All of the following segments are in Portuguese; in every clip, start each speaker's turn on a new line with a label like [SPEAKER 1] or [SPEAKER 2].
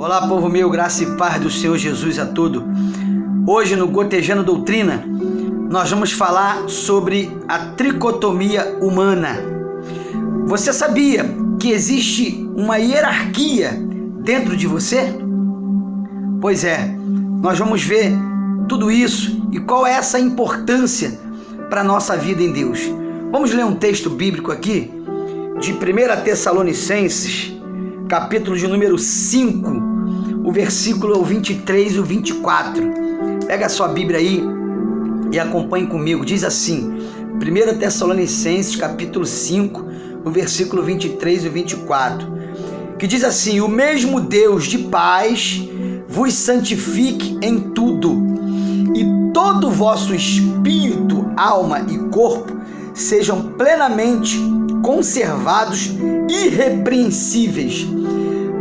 [SPEAKER 1] Olá, povo meu, graça e paz do Senhor Jesus a todo. Hoje no Gotejando Doutrina, nós vamos falar sobre a tricotomia humana. Você sabia que existe uma hierarquia dentro de você? Pois é, nós vamos ver tudo isso e qual é essa importância para a nossa vida em Deus. Vamos ler um texto bíblico aqui, de 1 Tessalonicenses, capítulo de número 5, o versículo 23 e o 24. Pega a sua Bíblia aí e acompanhe comigo. Diz assim, 1 Tessalonicenses, capítulo 5, o versículo 23 e 24, que diz assim: o mesmo Deus de paz vos santifique em tudo, e todo o vosso espírito, alma e corpo sejam plenamente conservados irrepreensíveis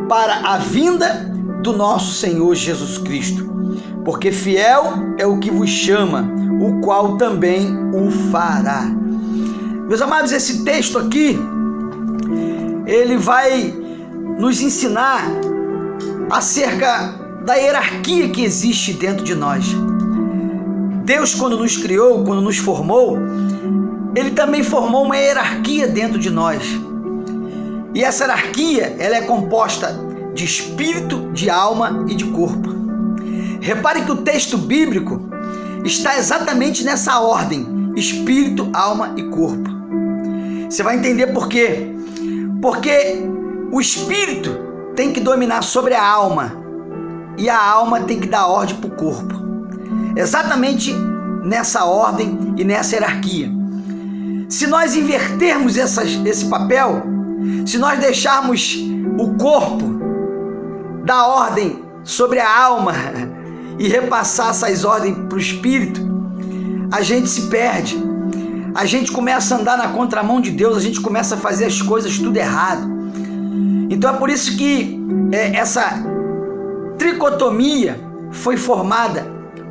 [SPEAKER 1] para a vinda do nosso Senhor Jesus Cristo, porque fiel é o que vos chama, o qual também o fará. Meus amados, esse texto aqui, ele vai nos ensinar acerca da hierarquia que existe dentro de nós. Deus, quando nos criou, quando nos formou, Ele também formou uma hierarquia dentro de nós. E essa hierarquia, ela é composta de espírito, de alma e de corpo. Repare que o texto bíblico está exatamente nessa ordem: espírito, alma e corpo. Você vai entender por quê. Porque o espírito tem que dominar sobre a alma e a alma tem que dar ordem para o corpo. Exatamente nessa ordem e nessa hierarquia. Se nós invertermos esse papel, se nós deixarmos o corpo dar ordem sobre a alma e repassar essas ordens para o espírito, a gente se perde. A gente começa a andar na contramão de Deus, a gente começa a fazer as coisas tudo errado. Então é por isso que essa tricotomia foi formada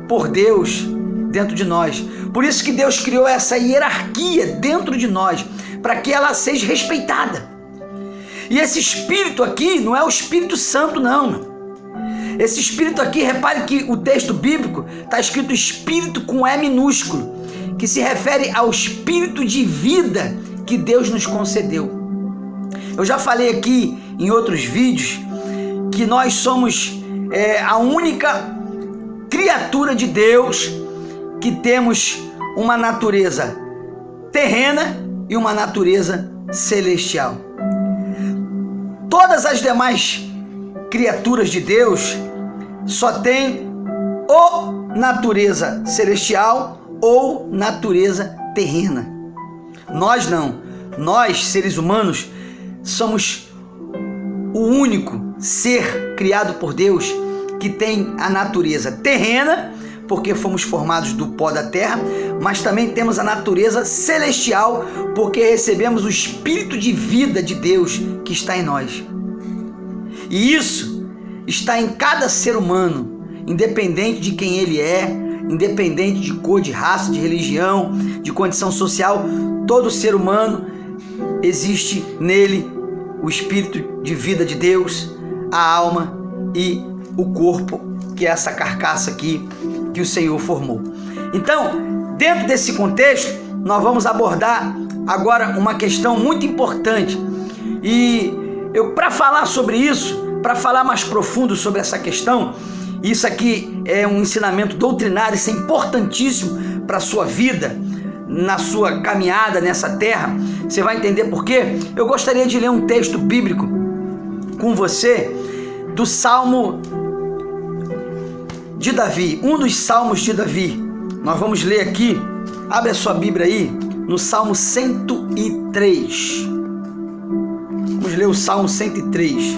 [SPEAKER 1] por Deus dentro de nós. Por isso que Deus criou essa hierarquia dentro de nós, para que ela seja respeitada. E esse espírito aqui não é o Espírito Santo, não. Esse espírito aqui, repare que o texto bíblico está escrito espírito com E minúsculo, que se refere ao espírito de vida que Deus nos concedeu. Eu já falei aqui em outros vídeos que nós somos a única criatura de Deus que temos uma natureza terrena e uma natureza celestial. Todas as demais criaturas de Deus só têm ou natureza celestial ou natureza terrena. Nós não. Nós, seres humanos, somos o único ser criado por Deus que tem a natureza terrena, porque fomos formados do pó da terra, mas também temos a natureza celestial, porque recebemos o espírito de vida de Deus que está em nós. E isso está em cada ser humano, independente de quem ele é, independente de cor, de raça, de religião, de condição social. Todo ser humano, existe nele o espírito de vida de Deus, a alma e o corpo, que é essa carcaça aqui que o Senhor formou. Então, dentro desse contexto, nós vamos abordar agora uma questão muito importante. E eu, para falar sobre isso, para falar mais profundo sobre essa questão, isso aqui é um ensinamento doutrinário, isso é importantíssimo para a sua vida, na sua caminhada nessa terra. Você vai entender por quê. Eu gostaria de ler um texto bíblico com você, do Salmo de Davi, um dos Salmos de Davi. Nós vamos ler aqui, abre a sua Bíblia aí, no Salmo 103. Vamos ler o Salmo 103.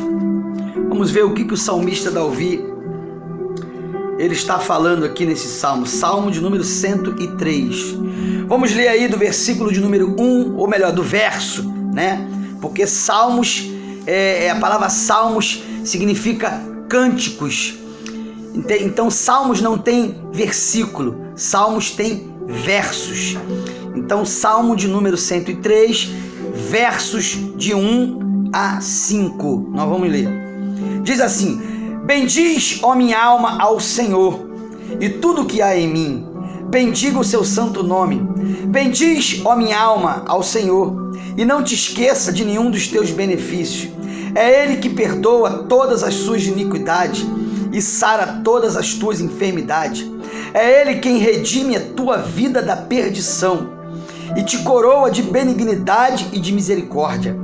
[SPEAKER 1] Vamos ver o que o salmista Davi ele está falando aqui nesse Salmo, Salmo de número 103. Vamos ler aí do versículo de número 1, ou melhor, do verso, né? Porque Salmos, a palavra Salmos significa cânticos. Então Salmos não tem versículo, Salmos tem versos. Então Salmo de número 103, versos de 1 a 5. Nós vamos ler. Diz assim: Bendiz, ó minha alma, ao Senhor, e tudo que há em mim, bendiga o seu santo nome. Bendiz, ó minha alma, ao Senhor, e não te esqueça de nenhum dos teus benefícios. É Ele que perdoa todas as suas iniquidades e sara todas as tuas enfermidades. É Ele quem redime a tua vida da perdição e te coroa de benignidade e de misericórdia.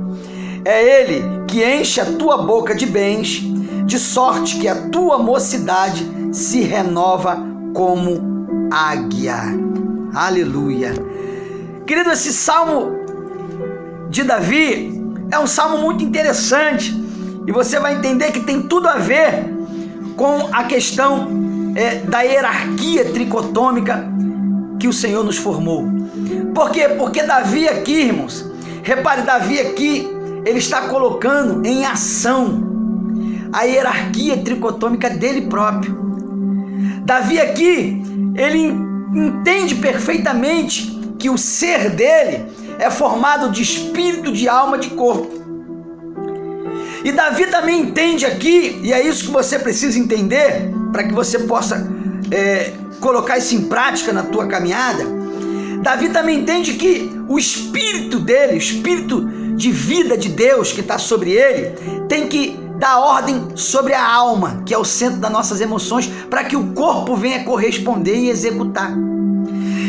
[SPEAKER 1] É Ele que enche a tua boca de bens, de sorte que a tua mocidade se renova como águia. Aleluia. Querido, esse salmo de Davi é um salmo muito interessante e você vai entender que tem tudo a ver com a questão da hierarquia tricotômica que o Senhor nos formou. Por quê? Porque Davi aqui, irmãos, repare, Davi aqui, ele está colocando em ação a hierarquia tricotômica dele próprio. Davi aqui, ele entende perfeitamente que o ser dele é formado de espírito, de alma, de corpo. E Davi também entende aqui, e é isso que você precisa entender, para que você possa colocar isso em prática na tua caminhada. Davi também entende que o espírito dele, o espírito de vida de Deus que está sobre ele, tem que dar ordem sobre a alma, que é o centro das nossas emoções, para que o corpo venha corresponder e executar.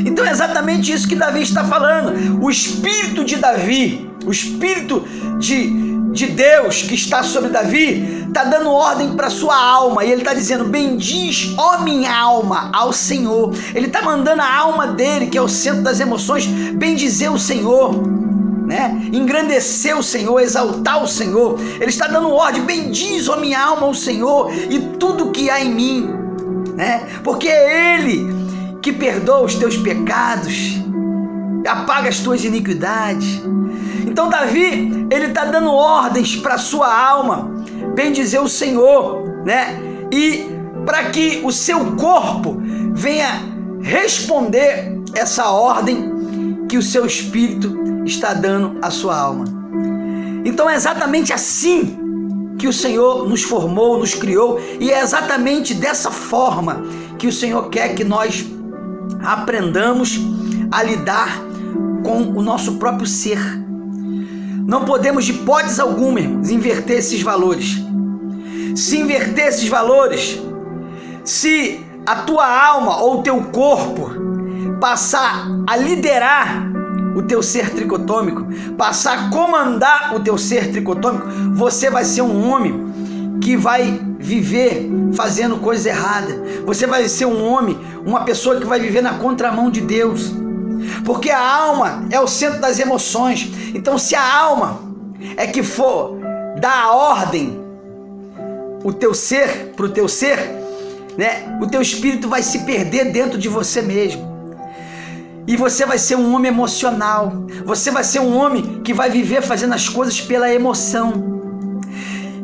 [SPEAKER 1] Então é exatamente isso que Davi está falando. O espírito de Davi, o espírito de Deus que está sobre Davi, está dando ordem para sua alma, e ele está dizendo: bendiz, ó minha alma, ao Senhor. Ele está mandando a alma dele, que é o centro das emoções, bendizer o Senhor, né? Engrandecer o Senhor, exaltar o Senhor. Ele está dando ordem: bendiz, ó minha alma, ao Senhor, e tudo que há em mim, né? Porque é Ele que perdoa os teus pecados, apaga as tuas iniquidades. Então Davi, ele está dando ordens para a sua alma bendizer o Senhor, né? E para que o seu corpo venha responder essa ordem que o seu espírito está dando à sua alma. Então é exatamente assim que o Senhor nos formou, nos criou, e é exatamente dessa forma que o Senhor quer que nós aprendamos a lidar com o nosso próprio ser. Não podemos de hipótese alguma, irmãos, inverter esses valores. Se inverter esses valores, se a tua alma ou o teu corpo passar a liderar o teu ser tricotômico, passar a comandar o teu ser tricotômico, você vai ser um homem que vai viver fazendo coisa errada. Você vai ser um homem, uma pessoa que vai viver na contramão de Deus. Porque a alma é o centro das emoções. Então, se a alma é que for dar a ordem o teu ser, para o teu ser, né, o teu espírito vai se perder dentro de você mesmo. E você vai ser um homem emocional. Você vai ser um homem que vai viver fazendo as coisas pela emoção.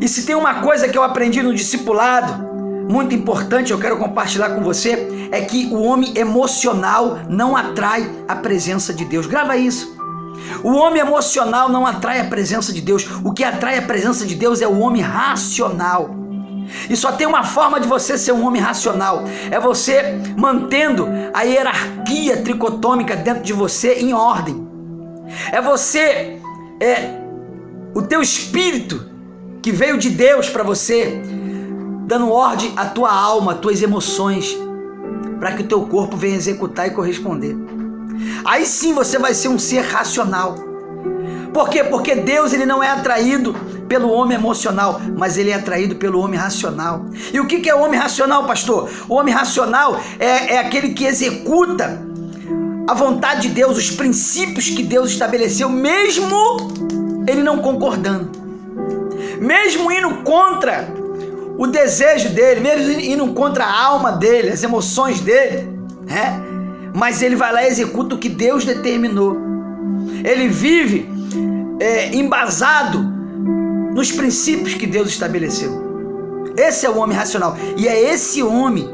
[SPEAKER 1] E se tem uma coisa que eu aprendi no discipulado, muito importante, eu quero compartilhar com você, é que o homem emocional não atrai a presença de Deus. Grava isso. O homem emocional não atrai a presença de Deus. O que atrai a presença de Deus é o homem racional. E só tem uma forma de você ser um homem racional: é você mantendo a hierarquia tricotômica dentro de você em ordem. É você, o teu espírito que veio de Deus para você, dando ordem à tua alma, às tuas emoções, para que o teu corpo venha executar e corresponder. Aí sim você vai ser um ser racional. Por quê? Porque Deus, ele não é atraído pelo homem emocional, mas ele é atraído pelo homem racional. E o que é o homem racional, pastor? O homem racional é aquele que executa a vontade de Deus, os princípios que Deus estabeleceu, mesmo ele não concordando, mesmo indo contra o desejo dele, mesmo indo contra a alma dele, as emoções dele, né? Mas ele vai lá e executa o que Deus determinou. Ele vive embasado nos princípios que Deus estabeleceu. Esse é o homem racional, e é esse homem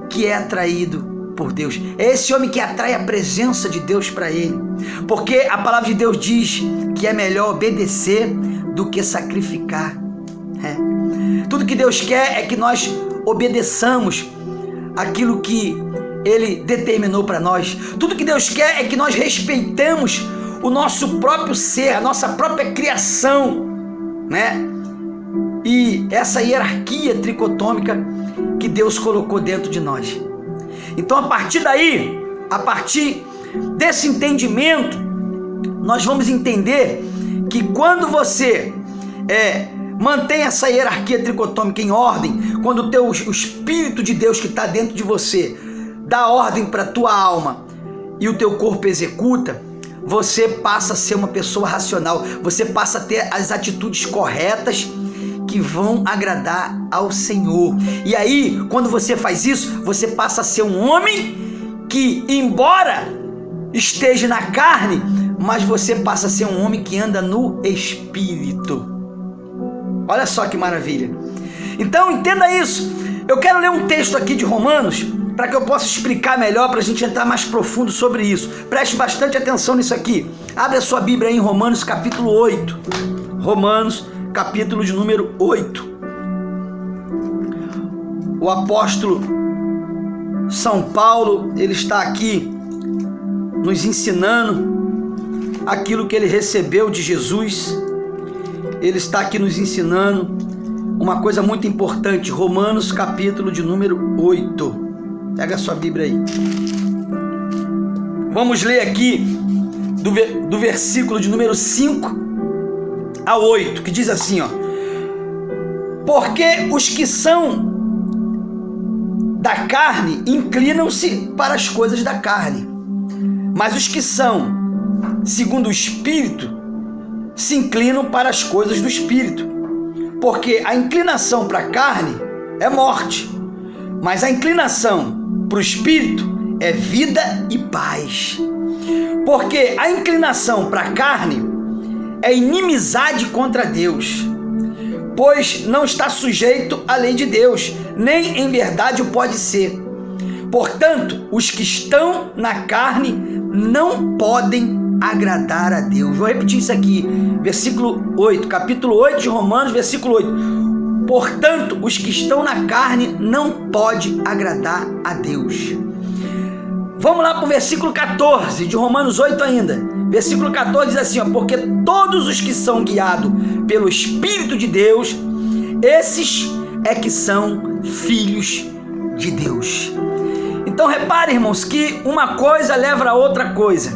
[SPEAKER 1] que é atraído por Deus. É esse homem que atrai a presença de Deus para ele, porque a palavra de Deus diz que é melhor obedecer do que sacrificar. Tudo que Deus quer é que nós obedeçamos aquilo que Ele determinou para nós. Tudo que Deus quer é que nós respeitemos o nosso próprio ser, a nossa própria criação, né? E essa hierarquia tricotômica que Deus colocou dentro de nós. Então, a partir daí, a partir desse entendimento, nós vamos entender que quando você mantém essa hierarquia tricotômica em ordem, quando o Espírito de Deus que está dentro de você dá ordem para a tua alma e o teu corpo executa, você passa a ser uma pessoa racional, você passa a ter as atitudes corretas que vão agradar ao Senhor. E aí, quando você faz isso, você passa a ser um homem que, embora esteja na carne, mas você passa a ser um homem que anda no Espírito. Olha só que maravilha. Então, entenda isso. Eu quero ler um texto aqui de Romanos, para que eu possa explicar melhor, para a gente entrar mais profundo sobre isso. Preste bastante atenção nisso aqui. Abre a sua Bíblia aí em Romanos capítulo 8. Romanos capítulo de número 8. O apóstolo São Paulo, ele está aqui nos ensinando aquilo que ele recebeu de Jesus. Ele está aqui nos ensinando uma coisa muito importante. Romanos capítulo de número 8. Pega a sua Bíblia aí. Vamos ler aqui do versículo de número 5 a 8, que diz assim, ó: porque os que são da carne inclinam-se para as coisas da carne, mas os que são segundo o Espírito se inclinam para as coisas do Espírito. Porque a inclinação para a carne é morte, mas a inclinação para o Espírito é vida e paz. Porque a inclinação para a carne é inimizade contra Deus, pois não está sujeito à lei de Deus, nem em verdade o pode ser. Portanto, os que estão na carne não podem agradar a Deus. Vou repetir isso aqui, versículo 8, capítulo 8 de Romanos, versículo 8. Portanto, os que estão na carne não podem agradar a Deus. Vamos lá para o versículo 14 de Romanos 8 ainda. Versículo 14 diz assim, ó: porque todos os que são guiados pelo Espírito de Deus, esses é que são filhos de Deus. Então repare, irmãos, que uma coisa leva a outra coisa.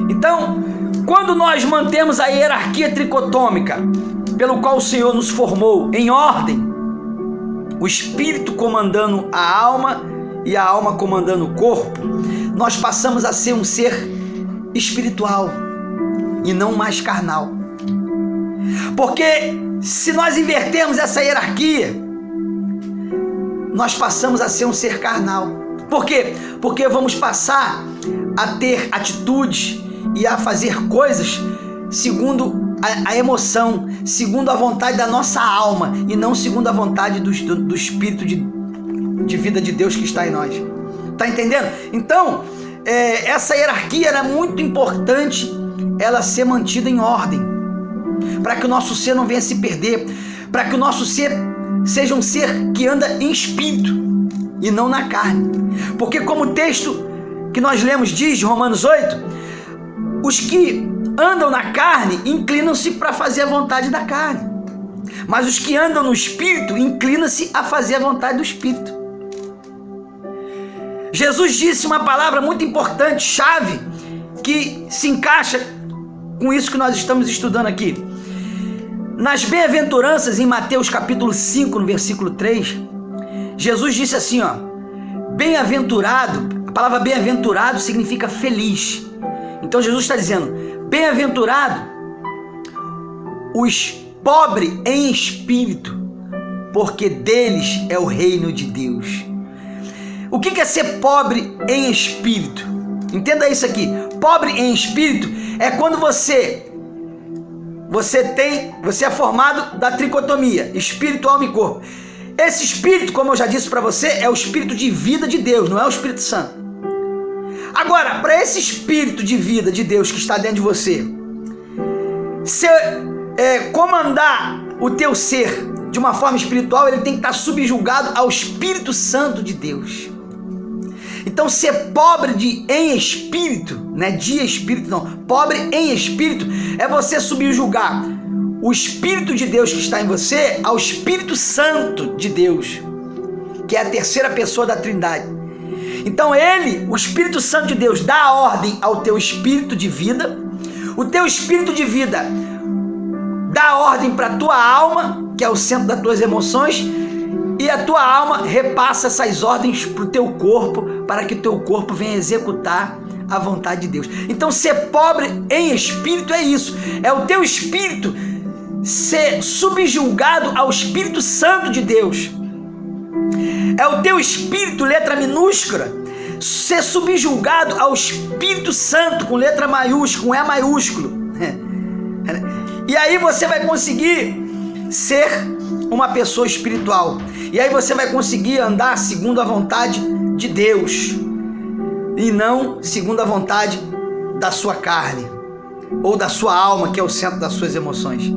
[SPEAKER 1] Então, quando nós mantemos a hierarquia tricotômica pelo qual o Senhor nos formou em ordem, o Espírito comandando a alma e a alma comandando o corpo, nós passamos a ser um ser espiritual e não mais carnal. Porque se nós invertermos essa hierarquia, nós passamos a ser um ser carnal. Por quê? Porque vamos passar a ter atitudes e a fazer coisas segundo a emoção, segundo a vontade da nossa alma e não segundo a vontade do Espírito de vida de Deus que está em nós. Tá entendendo? Então, essa hierarquia era muito importante ela ser mantida em ordem, para que o nosso ser não venha se perder, para que o nosso ser seja um ser que anda em espírito e não na carne. Porque como o texto que nós lemos diz, de Romanos 8, os que andam na carne inclinam-se para fazer a vontade da carne, mas os que andam no Espírito inclinam-se a fazer a vontade do Espírito. Jesus disse uma palavra muito importante, chave, que se encaixa com isso que nós estamos estudando aqui. Nas bem-aventuranças, em Mateus capítulo 5, no versículo 3, Jesus disse assim, ó: bem-aventurado, a palavra bem-aventurado significa feliz. Então Jesus está dizendo, bem-aventurado os pobres em espírito, porque deles é o reino de Deus. O que é ser pobre em espírito? Entenda isso aqui. Pobre em espírito é quando você é formado da tricotomia, espírito, alma e corpo. Esse espírito, como eu já disse para você, é o espírito de vida de Deus, não é o Espírito Santo. Agora, para esse espírito de vida de Deus que está dentro de você, comandar o teu ser de uma forma espiritual, ele tem que estar subjugado ao Espírito Santo de Deus. Então, ser pobre em espírito, né? De espírito não, pobre em espírito, é você subjugar o Espírito de Deus que está em você ao Espírito Santo de Deus, que é a terceira pessoa da Trindade. Então o Espírito Santo de Deus, dá a ordem ao teu espírito de vida, o teu espírito de vida dá a ordem para a tua alma, que é o centro das tuas emoções, e a tua alma repassa essas ordens para o teu corpo, para que o teu corpo venha executar a vontade de Deus. Então, ser pobre em espírito é isso, é o teu espírito ser subjugado ao Espírito Santo de Deus. É o teu espírito, letra minúscula, ser subjugado ao Espírito Santo, com letra maiúscula, com E maiúsculo. E aí você vai conseguir ser uma pessoa espiritual. E aí você vai conseguir andar segundo a vontade de Deus, e não segundo a vontade da sua carne, ou da sua alma, que é o centro das suas emoções.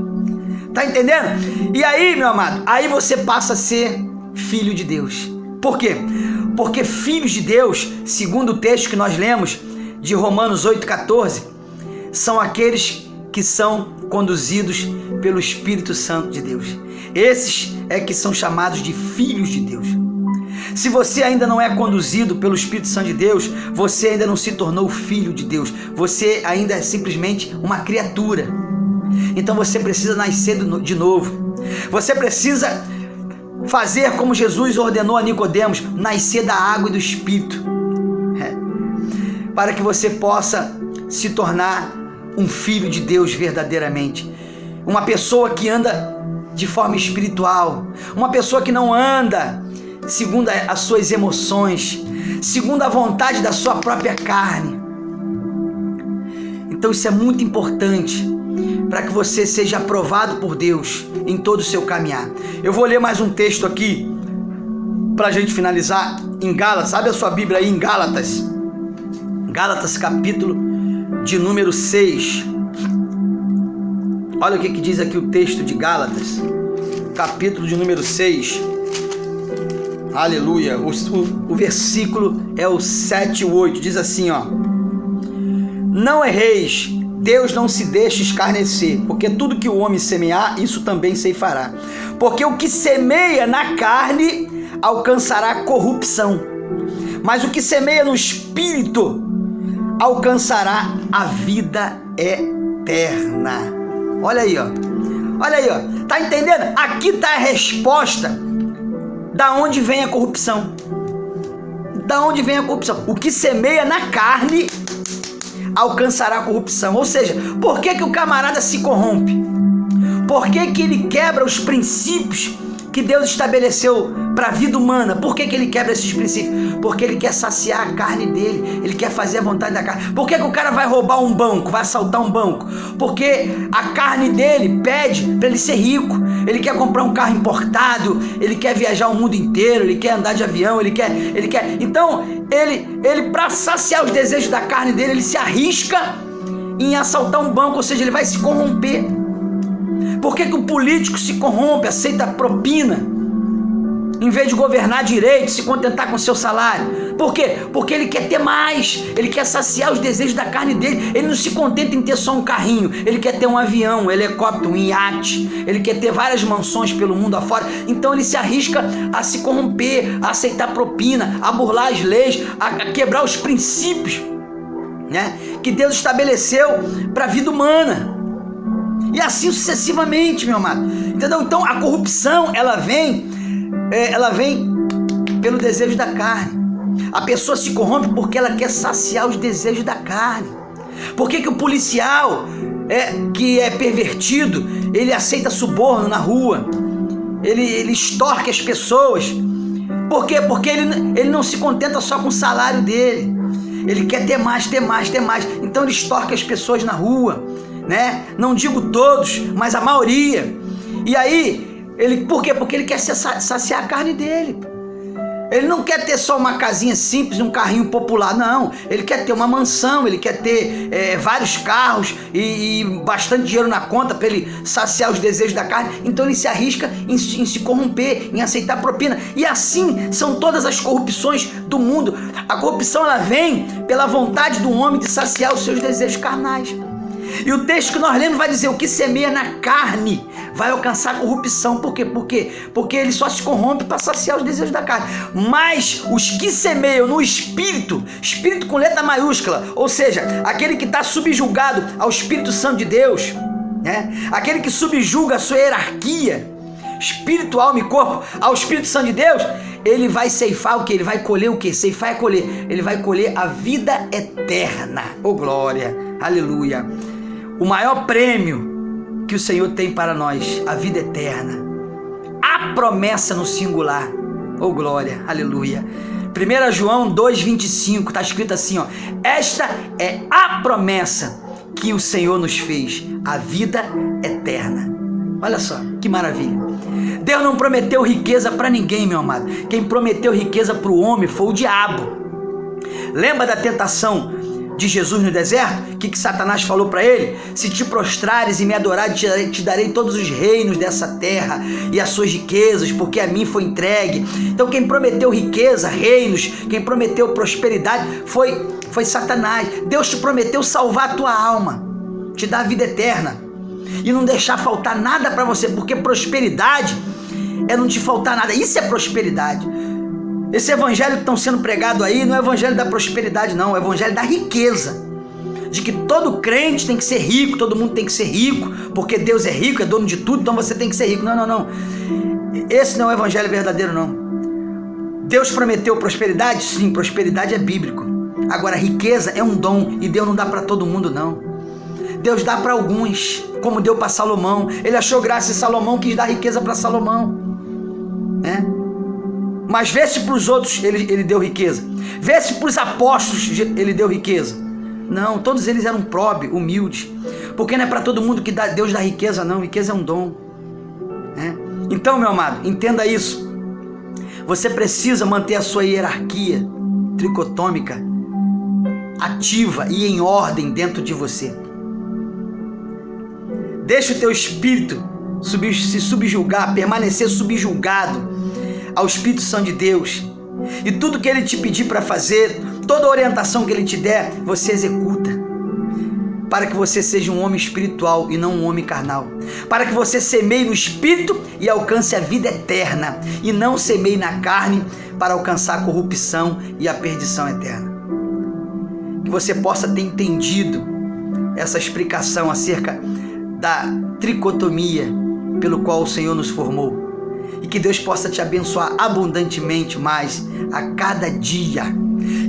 [SPEAKER 1] Tá entendendo? E aí, meu amado, aí você passa a ser filho de Deus. Por quê? Porque filhos de Deus, segundo o texto que nós lemos de Romanos 8,14, são aqueles que são conduzidos pelo Espírito Santo de Deus. Esses é que são chamados de filhos de Deus. Se você ainda não é conduzido pelo Espírito Santo de Deus, você ainda não se tornou filho de Deus. Você ainda é simplesmente uma criatura. Então você precisa nascer de novo. Você precisa fazer como Jesus ordenou a Nicodemos, nascer da água e do Espírito, para que você possa se tornar um filho de Deus verdadeiramente. Uma pessoa que anda de forma espiritual, uma pessoa que não anda segundo as suas emoções, segundo a vontade da sua própria carne. Então isso é muito importante para que você seja aprovado por Deus em todo o seu caminhar. Eu vou ler mais um texto aqui para a gente finalizar em Gálatas. Abre a sua Bíblia aí em Gálatas. Gálatas capítulo de número 6. Olha o que diz aqui o texto de Gálatas, capítulo de número 6. Aleluia. O versículo é o 7 e 8. Diz assim, ó: não erreis, Deus não se deixa escarnecer, porque tudo que o homem semear, isso também ceifará. Porque o que semeia na carne alcançará corrupção, mas o que semeia no espírito alcançará a vida eterna. Olha aí, ó. Olha aí, ó. Tá entendendo? Aqui tá a resposta da onde vem a corrupção. Da onde vem a corrupção? O que semeia na carne alcançará a corrupção. Ou seja, por que o camarada se corrompe? Por que ele quebra os princípios que Deus estabeleceu para a vida humana? Por que ele quebra esses princípios? Porque ele quer saciar a carne dele, ele quer fazer a vontade da carne. Por que o cara vai roubar um banco, vai assaltar um banco? Porque a carne dele pede para ele ser rico, ele quer comprar um carro importado, ele quer viajar o mundo inteiro, ele quer andar de avião, ele quer. Então, ele para saciar os desejos da carne dele, ele se arrisca em assaltar um banco, ou seja, ele vai se corromper. Por que o político se corrompe, aceita propina, em vez de governar direito, se contentar com seu salário? Por quê? Porque ele quer ter mais, ele quer saciar os desejos da carne dele. Ele não se contenta em ter só um carrinho, ele quer ter um avião, um helicóptero, um iate, ele quer ter várias mansões pelo mundo afora. Então ele se arrisca a se corromper, a aceitar propina, a burlar as leis, a quebrar os princípios, né, que Deus estabeleceu para a vida humana. E assim sucessivamente, meu amado. Entendeu? Então a corrupção, ela vem pelo desejo da carne. A pessoa se corrompe porque ela quer saciar os desejos da carne. Por que o policial que é pervertido, ele aceita suborno na rua? Ele extorque as pessoas. Por quê? Porque ele não se contenta só com o salário dele. Ele quer ter mais, ter mais, ter mais. Então ele extorque as pessoas na rua, né? Não digo todos, mas a maioria. E aí, por quê? Porque ele quer saciar a carne dele. Ele não quer ter só uma casinha simples, um carrinho popular, não. Ele quer ter uma mansão, ele quer ter vários carros e bastante dinheiro na conta para ele saciar os desejos da carne. Então ele se arrisca em se corromper, em aceitar propina. E assim são todas as corrupções do mundo. A corrupção, ela vem pela vontade do homem de saciar os seus desejos carnais. E o texto que nós lemos vai dizer: o que semeia na carne vai alcançar corrupção. Por quê? Porque ele só se corrompe para saciar os desejos da carne. Mas os que semeiam no Espírito, Espírito com letra maiúscula, ou seja, aquele que está subjugado ao Espírito Santo de Deus, né? Aquele que subjuga a sua hierarquia, espírito, alma e corpo, ao Espírito Santo de Deus, ele vai ceifar o que? Ele vai colher o que? Ceifar é colher. Ele vai colher a vida eterna. Oh glória, aleluia. O maior prêmio que o Senhor tem para nós, a vida eterna. A promessa no singular. Oh glória, aleluia. 1 João 2,25 está escrito assim, ó: esta é a promessa que o Senhor nos fez, a vida eterna. Olha só, que maravilha. Deus não prometeu riqueza para ninguém, meu amado. Quem prometeu riqueza para o homem foi o diabo. Lembra da tentação de Jesus no deserto? O que Satanás falou para ele? Se te prostrares e me adorares, te darei todos os reinos dessa terra e as suas riquezas, porque a mim foi entregue. Então quem prometeu riqueza, reinos, quem prometeu prosperidade foi Satanás. Deus te prometeu salvar a tua alma, te dar a vida eterna e não deixar faltar nada para você, porque prosperidade é não te faltar nada. Isso é prosperidade. Esse evangelho que estão sendo pregado aí não é evangelho da prosperidade, não. É evangelho da riqueza. De que todo crente tem que ser rico, todo mundo tem que ser rico, porque Deus é rico, é dono de tudo, então você tem que ser rico. Não, não, não. Esse não é o evangelho verdadeiro, não. Deus prometeu prosperidade? Sim, prosperidade é bíblico. Agora, riqueza é um dom e Deus não dá para todo mundo, não. Deus dá para alguns, como deu para Salomão. Ele achou graça em Salomão, quis dar riqueza para Salomão, né? Mas vê-se para os outros, ele deu riqueza. Vê-se para os apóstolos, ele deu riqueza. Não, todos eles eram pobres, humildes. Porque não é para todo mundo que Deus dá riqueza, não. Riqueza é um dom, né? Então, meu amado, entenda isso. Você precisa manter a sua hierarquia tricotômica ativa e em ordem dentro de você. Deixa o teu espírito se subjugar, permanecer subjugado ao Espírito Santo de Deus, e tudo que ele te pedir para fazer, toda orientação que ele te der, você executa, para que você seja um homem espiritual e não um homem carnal, para que você semeie no Espírito e alcance a vida eterna, e não semeie na carne para alcançar a corrupção e a perdição eterna. Que você possa ter entendido essa explicação acerca da tricotomia pelo qual o Senhor nos formou, e que Deus possa te abençoar abundantemente mais a cada dia.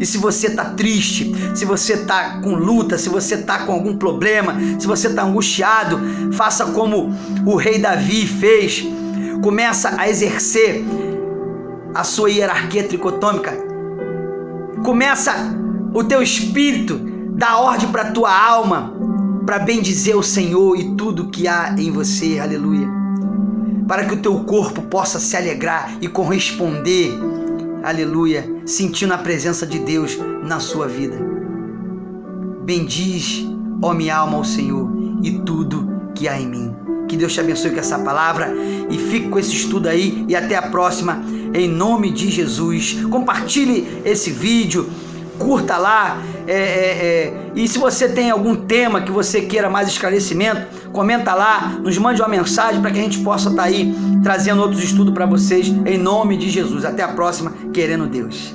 [SPEAKER 1] E se você está triste, se você está com luta, se você está com algum problema, se você está angustiado, faça como o rei Davi fez. Começa a exercer a sua hierarquia tricotômica. Começa o teu espírito, dá ordem para a tua alma, para bendizer o Senhor e tudo que há em você. Aleluia. Para que o teu corpo possa se alegrar e corresponder, aleluia, sentindo a presença de Deus na sua vida. Bendiz, ó minha alma, ao Senhor e tudo que há em mim. Que Deus te abençoe com essa palavra e fique com esse estudo aí, e até a próxima, em nome de Jesus. Compartilhe esse vídeo, curta lá, e se você tem algum tema que você queira mais esclarecimento, comenta lá, nos mande uma mensagem para que a gente possa estar aí trazendo outros estudos para vocês, em nome de Jesus. Até a próxima, querendo Deus.